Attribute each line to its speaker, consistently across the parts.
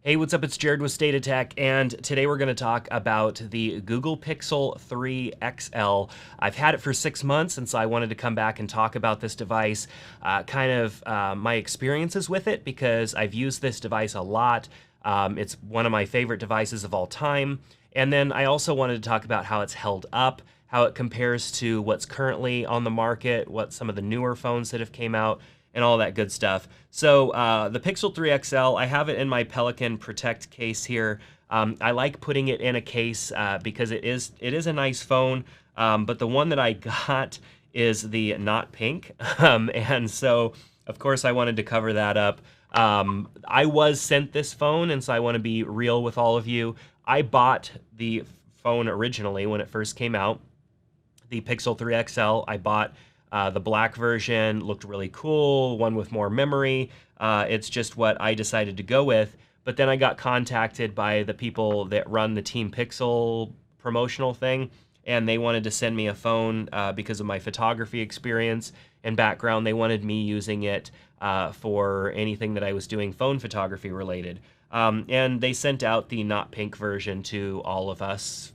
Speaker 1: Hey, what's up? It's Jared with State of Tech, and today we're going to talk about the Google Pixel 3 XL. I've had it for 6 months, and so I wanted to come back and talk about this device, my experiences with it, because I've used this device a lot. It's one of my favorite devices of all time. And then I also wanted to talk about how it's held up, how it compares to what's currently on the market, what some of the newer phones that have came out, and all that good stuff. So the Pixel 3 XL, I have it in my Pelican Protect case here. I like putting it in a case because it is a nice phone, but the one that I got is the not pink, and so of course I wanted to cover that up. I was sent this phone, and so I want to be real with all of you. I bought the phone originally when it first came out, the Pixel 3 XL. I bought the black version, looked really cool, one with more memory. It's just what I decided to go with. But then I got contacted by the people that run the Team Pixel promotional thing, and they wanted to send me a phone because of my photography experience and background. They wanted me using it for anything that I was doing phone photography related. And they sent out the not pink version to all of us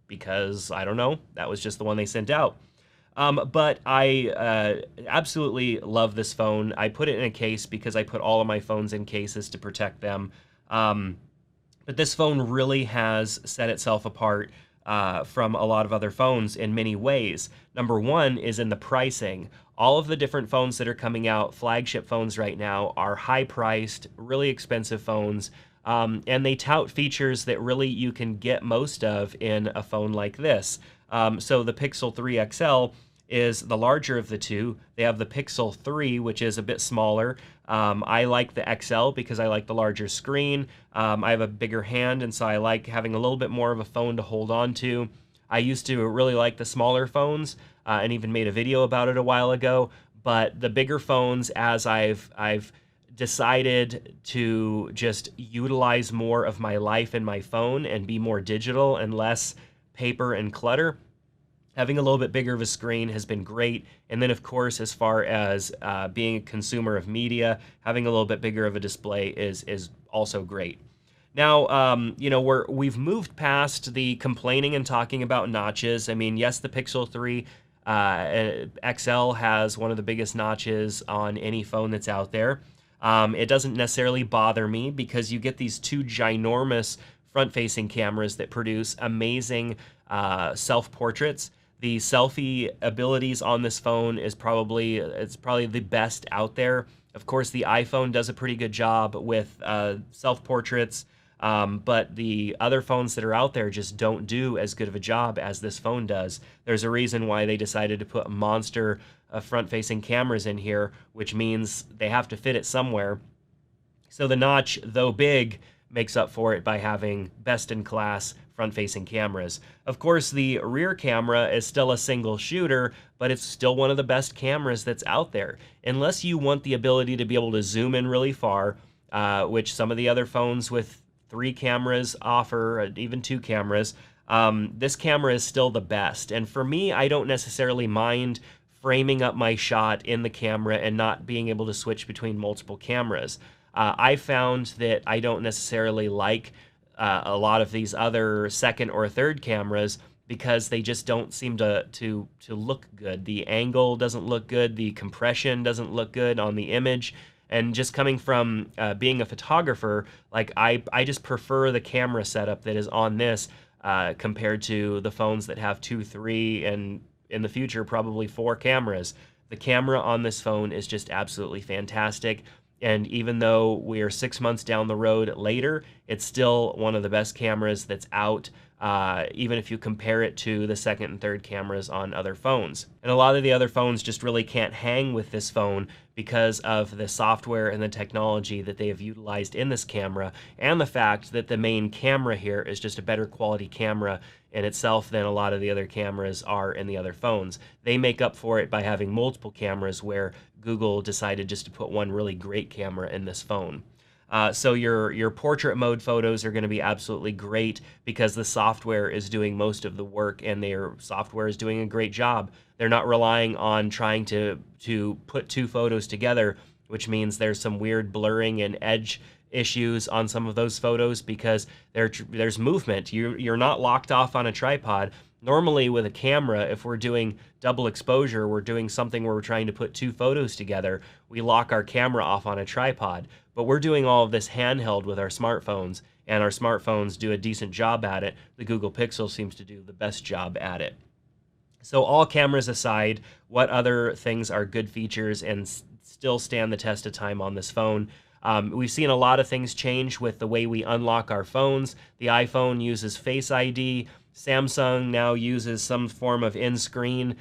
Speaker 1: because, I don't know, that was just the one they sent out. But I absolutely love this phone. I put it in a case because I put all of my phones in cases to protect them. But this phone really has set itself apart from a lot of other phones in many ways. Number one is in the pricing. All of the different phones that are coming out, flagship phones right now, are high-priced, really expensive phones, and they tout features that really you can get most of in a phone like this. So the Pixel 3 XL is the larger of the two. They have the Pixel 3, which is a bit smaller. I like the XL because I like the larger screen. I have a bigger hand, and so I like having a little bit more of a phone to hold on to. I used to really like the smaller phones, and even made a video about it a while ago. But the bigger phones, as I've decided to just utilize more of my life in my phone and be more digital and less paper and clutter, having a little bit bigger of a screen has been great. And then, of course, as far as being a consumer of media, having a little bit bigger of a display is also great. Now, we've moved past the complaining and talking about notches. I mean, yes, the Pixel 3 XL has one of the biggest notches on any phone that's out there. It doesn't necessarily bother me because you get these two ginormous front-facing cameras that produce amazing self-portraits. The selfie abilities on this phone is probably the best out there. Of course, the iPhone does a pretty good job with self-portraits, but the other phones that are out there just don't do as good of a job as this phone does. There's a reason why they decided to put monster front-facing cameras in here, which means they have to fit it somewhere. So the notch, though big, makes up for it by having best-in-class front-facing cameras. Of course, the rear camera is still a single shooter, but it's still one of the best cameras that's out there. Unless you want the ability to be able to zoom in really far, which some of the other phones with 3 cameras offer, even 2 cameras, this camera is still the best. And for me, I don't necessarily mind framing up my shot in the camera and not being able to switch between multiple cameras. I found that I don't necessarily like a lot of these other second or third cameras because they just don't seem to look good. The angle doesn't look good. The compression doesn't look good on the image. And just coming from being a photographer, like I just prefer the camera setup that is on this compared to the phones that have 2, 3, and in the future probably 4 cameras. The camera on this phone is just absolutely fantastic. And even though we are 6 months down the road later, it's still one of the best cameras that's out, even if you compare it to the second and third cameras on other phones. And a lot of the other phones just really can't hang with this phone because of the software and the technology that they have utilized in this camera, and the fact that the main camera here is just a better quality camera in itself than a lot of the other cameras are in the other phones. They make up for it by having multiple cameras, where Google decided just to put one really great camera in this phone. So your portrait mode photos are going to be absolutely great because the software is doing most of the work, and their software is doing a great job. They're not relying on trying to put 2 photos together which means there's some weird blurring and edge issues on some of those photos because there's movement. You're not locked off on a tripod. Normally with a camera, if we're doing double exposure, we're doing something where we're trying to put two photos together, we lock our camera off on a tripod. But we're doing all of this handheld with our smartphones, and our smartphones do a decent job at it. The Google Pixel seems to do the best job at it. So all cameras aside, what other things are good features and still stand the test of time on this phone? We've seen a lot of things change with the way we unlock our phones. The iPhone uses Face ID. Samsung now uses some form of in-screen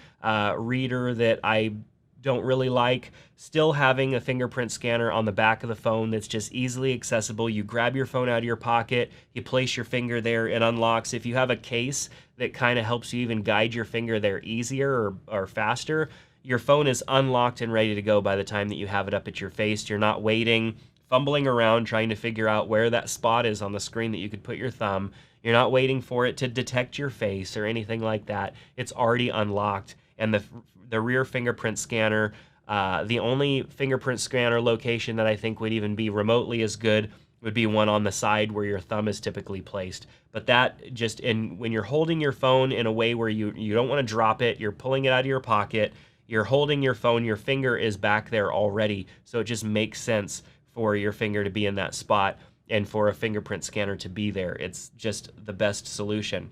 Speaker 1: reader that I don't really like. Still having a fingerprint scanner on the back of the phone that's just easily accessible. You grab your phone out of your pocket, you place your finger there, it unlocks. If you have a case that kind of helps you even guide your finger there easier or faster, your phone is unlocked and ready to go by the time that you have it up at your face. You're not waiting, fumbling around trying to figure out where that spot is on the screen that you could put your thumb. You're not waiting for it to detect your face or anything like that. It's already unlocked. And the rear fingerprint scanner, the only fingerprint scanner location that I think would even be remotely as good would be one on the side where your thumb is typically placed. But that just, when you're holding your phone in a way where you don't want to drop it, you're pulling it out of your pocket, you're holding your phone, your finger is back there already. So it just makes sense for your finger to be in that spot and for a fingerprint scanner to be there. It's just the best solution.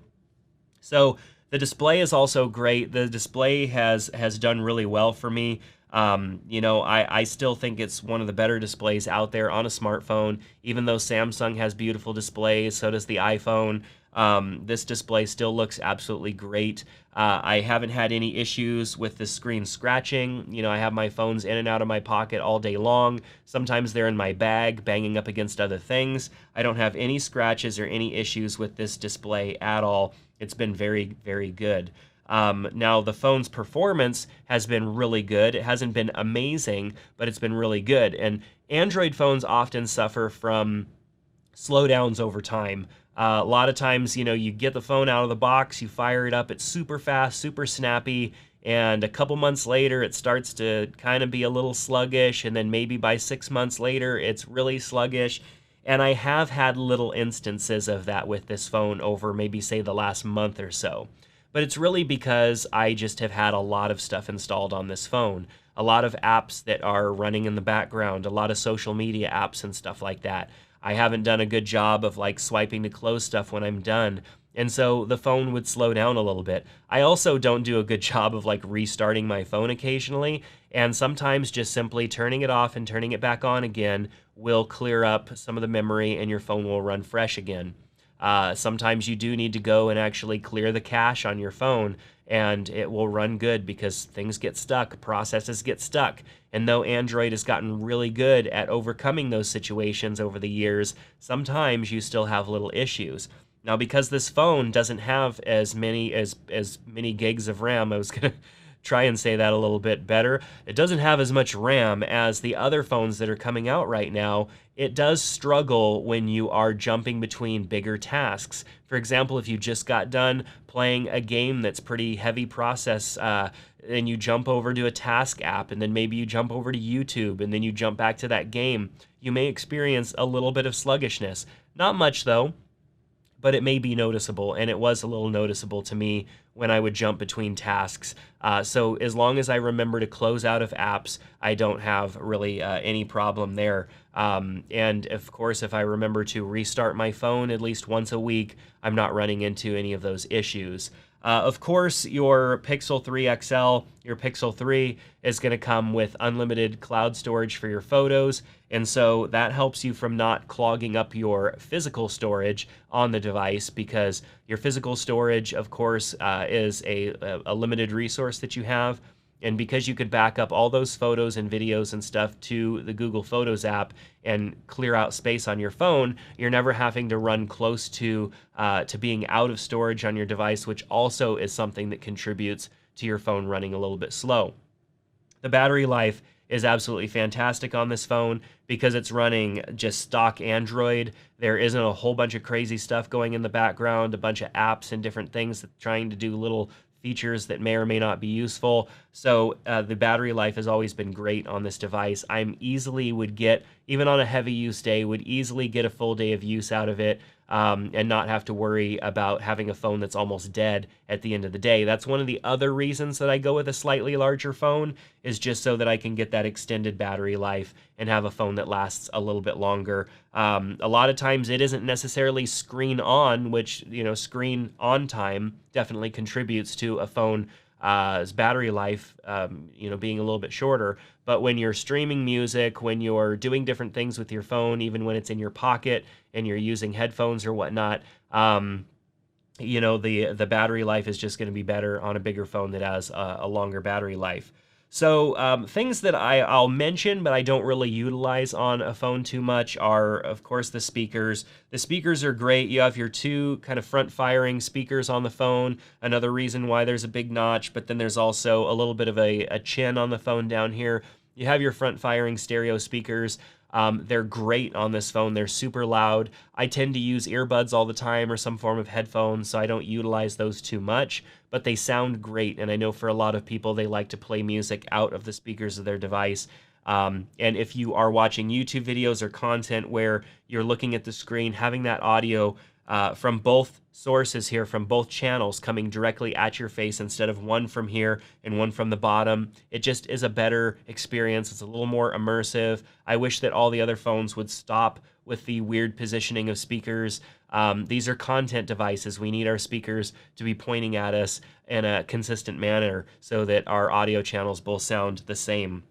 Speaker 1: So the display is also great. The display has done really well for me. I still think it's one of the better displays out there on a smartphone. Even though Samsung has beautiful displays, so does the iPhone. This display still looks absolutely great. I haven't had any issues with the screen scratching. I have my phones in and out of my pocket all day long. Sometimes they're in my bag, banging up against other things. I don't have any scratches or any issues with this display at all. It's been very, very good. Now, the phone's performance has been really good. It hasn't been amazing, but it's been really good. And Android phones often suffer from slowdowns over time. A lot of times, you get the phone out of the box, you fire it up, it's super fast, super snappy, and a couple months later, it starts to kind of be a little sluggish, and then maybe by 6 months later, it's really sluggish. And I have had little instances of that with this phone over maybe, say, the last month or so. But it's really because I just have had a lot of stuff installed on this phone. A lot of apps that are running in the background, a lot of social media apps and stuff like that. I haven't done a good job of swiping to close stuff when I'm done. And so the phone would slow down a little bit. I also don't do a good job of restarting my phone occasionally. And sometimes just simply turning it off and turning it back on again will clear up some of the memory and your phone will run fresh again. Sometimes you do need to go and actually clear the cache on your phone and it will run good because things get stuck, processes get stuck. And though Android has gotten really good at overcoming those situations over the years, sometimes you still have little issues. Now, because this phone doesn't have as many gigs of RAM, I was going to try and say that a little bit better. It doesn't have as much RAM as the other phones that are coming out right now. It does struggle when you are jumping between bigger tasks. For example, if you just got done playing a game that's pretty heavy process, and you jump over to a task app, and then maybe you jump over to YouTube, and then you jump back to that game, you may experience a little bit of sluggishness. Not much, though, but it may be noticeable, and it was a little noticeable to me when I would jump between tasks. So as long as I remember to close out of apps, I don't have really any problem there. And of course, if I remember to restart my phone at least once a week, I'm not running into any of those issues. Of course, your Pixel 3 XL, your Pixel 3 is going to come with unlimited cloud storage for your photos, and so that helps you from not clogging up your physical storage on the device, because your physical storage, of course, is a limited resource that you have. And because you could back up all those photos and videos and stuff to the Google Photos app and clear out space on your phone, you're never having to run close to being out of storage on your device, which also is something that contributes to your phone running a little bit slow. The battery life is absolutely fantastic on this phone because it's running just stock Android. There isn't a whole bunch of crazy stuff going in the background, a bunch of apps and different things that trying to do little features that may or may not be useful. So the battery life has always been great on this device. I'm easily would get, even on a heavy use day, would easily get a full day of use out of it, and not have to worry about having a phone that's almost dead at the end of the day. That's one of the other reasons that I go with a slightly larger phone, is just so that I can get that extended battery life and have a phone that lasts a little bit longer. A lot of times it isn't necessarily screen on, which, screen on time definitely contributes to a phone battery life, being a little bit shorter. But when you're streaming music, when you're doing different things with your phone, even when it's in your pocket and you're using headphones or whatnot, the battery life is just going to be better on a bigger phone that has a longer battery life. So things that I'll mention, but I don't really utilize on a phone too much are, of course, the speakers. The speakers are great. You have your two kind of front-firing speakers on the phone, another reason why there's a big notch, but then there's also a little bit of a chin on the phone down here. You have your front-firing stereo speakers. They're great on this phone. They're super loud. I tend to use earbuds all the time or some form of headphones, so I don't utilize those too much, but they sound great. And I know for a lot of people, they like to play music out of the speakers of their device. And if you are watching YouTube videos or content where you're looking at the screen, having that audio from both sources here, from both channels coming directly at your face instead of one from here and one from the bottom, it just is a better experience. It's a little more immersive. I wish that all the other phones would stop with the weird positioning of speakers. These are content devices. We need our speakers to be pointing at us in a consistent manner so that our audio channels both sound the same.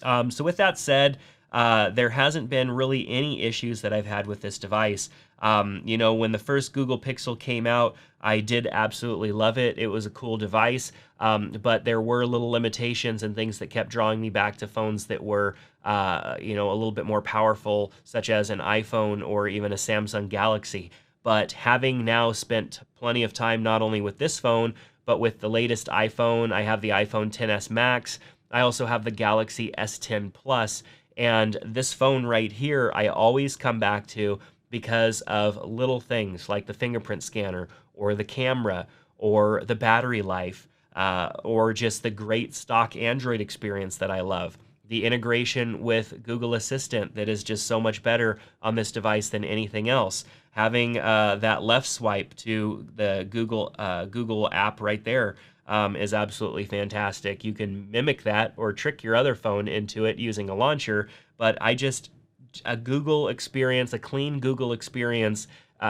Speaker 1: So with that said, there hasn't been really any issues that I've had with this device. When the first Google Pixel came out, I did absolutely love it. It was a cool device, but there were little limitations and things that kept drawing me back to phones that were, a little bit more powerful, such as an iPhone or even a Samsung Galaxy. But having now spent plenty of time not only with this phone, but with the latest iPhone, I have the iPhone XS Max. I also have the Galaxy S10 Plus, and this phone right here, I always come back to because of little things like the fingerprint scanner or the camera or the battery life, or just the great stock Android experience that I love. The integration with Google Assistant that is just so much better on this device than anything else. Having that left swipe to the Google app right there is absolutely fantastic. You can mimic that or trick your other phone into it using a launcher, but a Google experience, a clean Google experience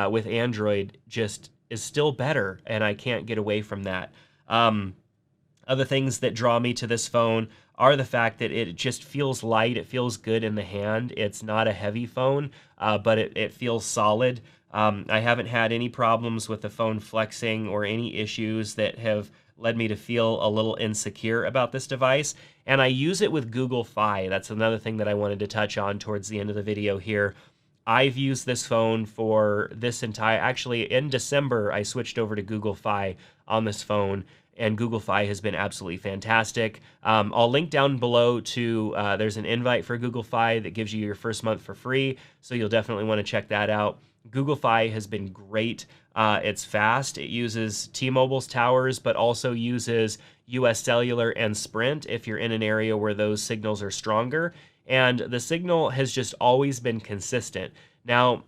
Speaker 1: with Android just is still better, and I can't get away from that. Other things that draw me to this phone are the fact that it just feels light, it feels good in the hand. It's not a heavy phone, but it feels solid. I haven't had any problems with the phone flexing or any issues that have led me to feel a little insecure about this device. And I use it with Google Fi. That's another thing that I wanted to touch on towards the end of the video here. I've used this phone for actually in December, I switched over to Google Fi on this phone, and Google Fi has been absolutely fantastic. I'll link down below to, there's an invite for Google Fi that gives you your first month for free, so you'll definitely want to check that out. Google Fi has been great. It's fast. It uses T-Mobile's towers, but also uses US Cellular and Sprint if you're in an area where those signals are stronger. And the signal has just always been consistent. Now,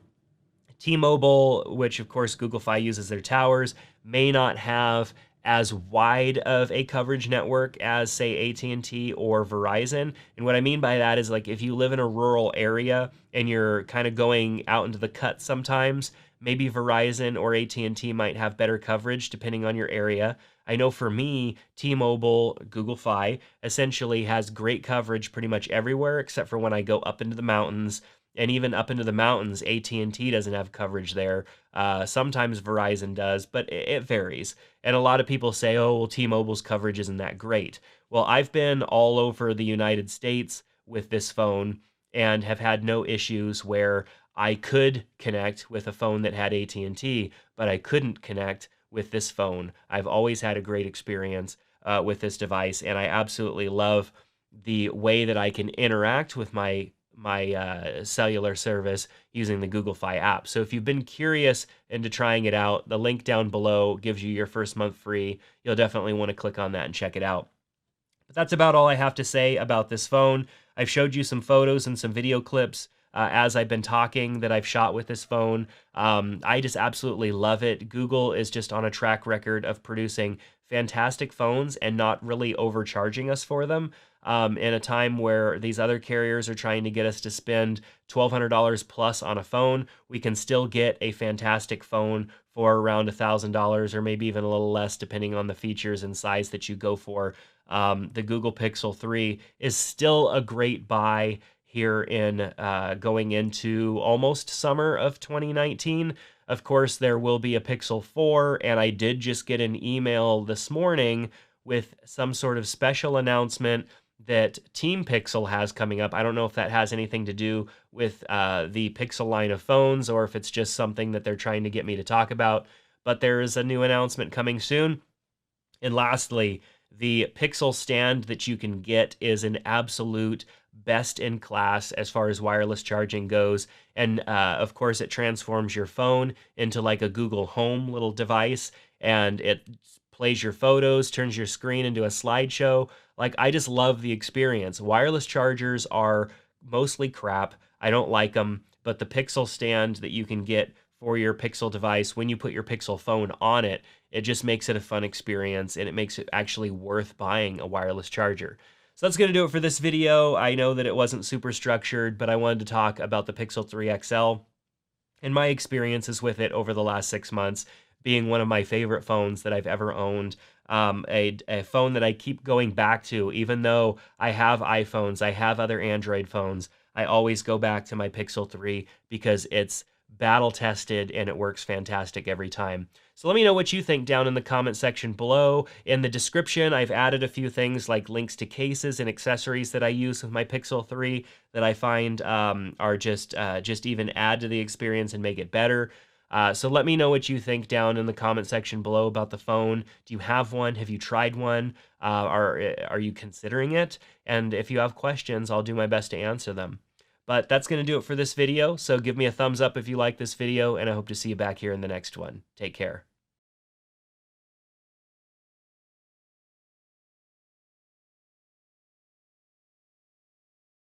Speaker 1: T-Mobile, which of course Google Fi uses their towers, may not have as wide of a coverage network as, say, AT&T or Verizon. And what I mean by that is, like, if you live in a rural area and you're kind of going out into the cut sometimes, maybe Verizon or AT&T might have better coverage depending on your area. I know for me, T-Mobile, Google Fi, essentially has great coverage pretty much everywhere except for when I go up into the mountains. And even up into the mountains, AT&T doesn't have coverage there. Sometimes Verizon does, but it varies. And a lot of people say, oh, well, T-Mobile's coverage isn't that great. Well, I've been all over the United States with this phone and have had no issues where I could connect with a phone that had AT&T, but I couldn't connect with this phone. I've always had a great experience with this device, and I absolutely love the way that I can interact with my my cellular service using the Google Fi app. So if you've been curious into trying it out, the link down below gives you your first month free. You'll definitely want to click on that and check it out. But that's about all I have to say about this phone. I've showed you some photos and some video clips as I've been talking that I've shot with this phone. I just absolutely love it. Google is just on a track record of producing fantastic phones and not really overcharging us for them. In a time where these other carriers are trying to get us to spend $1,200 plus on a phone, we can still get a fantastic phone for around $1,000 or maybe even a little less depending on the features and size that you go for. The Google Pixel 3 is still a great buy here in going into almost summer of 2019. Of course, there will be a Pixel 4, and I did just get an email this morning with some sort of special announcement that Team Pixel has coming up. I don't know if that has anything to do with the Pixel line of phones or if it's just something that they're trying to get me to talk about, but there is a new announcement coming soon. And lastly, the Pixel stand that you can get is an absolute best in class as far as wireless charging goes. And of course, it transforms your phone into like a Google Home little device, and it plays your photos, turns your screen into a slideshow. Like, I just love the experience. Wireless chargers are mostly crap. I don't like them, but the Pixel stand that you can get for your Pixel device, when you put your Pixel phone on it, it just makes it a fun experience, and it makes it actually worth buying a wireless charger. So that's going to do it for this video. I know that it wasn't super structured, but I wanted to talk about the Pixel 3 XL and my experiences with it over the last 6 months, being one of my favorite phones that I've ever owned. A phone that I keep going back to, even though I have iPhones, I have other Android phones, I always go back to my Pixel 3 because it's battle tested and it works fantastic every time. So let me know what you think down in the comment section below. In the description, I've added a few things like links to cases and accessories that I use with my Pixel 3 that I find are just even add to the experience and make it better. So let me know what you think down in the comment section below about the phone. Do you have one? Have you tried one? Are you considering it? And if you have questions, I'll do my best to answer them. But that's going to do it for this video, so give me a thumbs up if you like this video, and I hope to see you back here in the next one. Take care.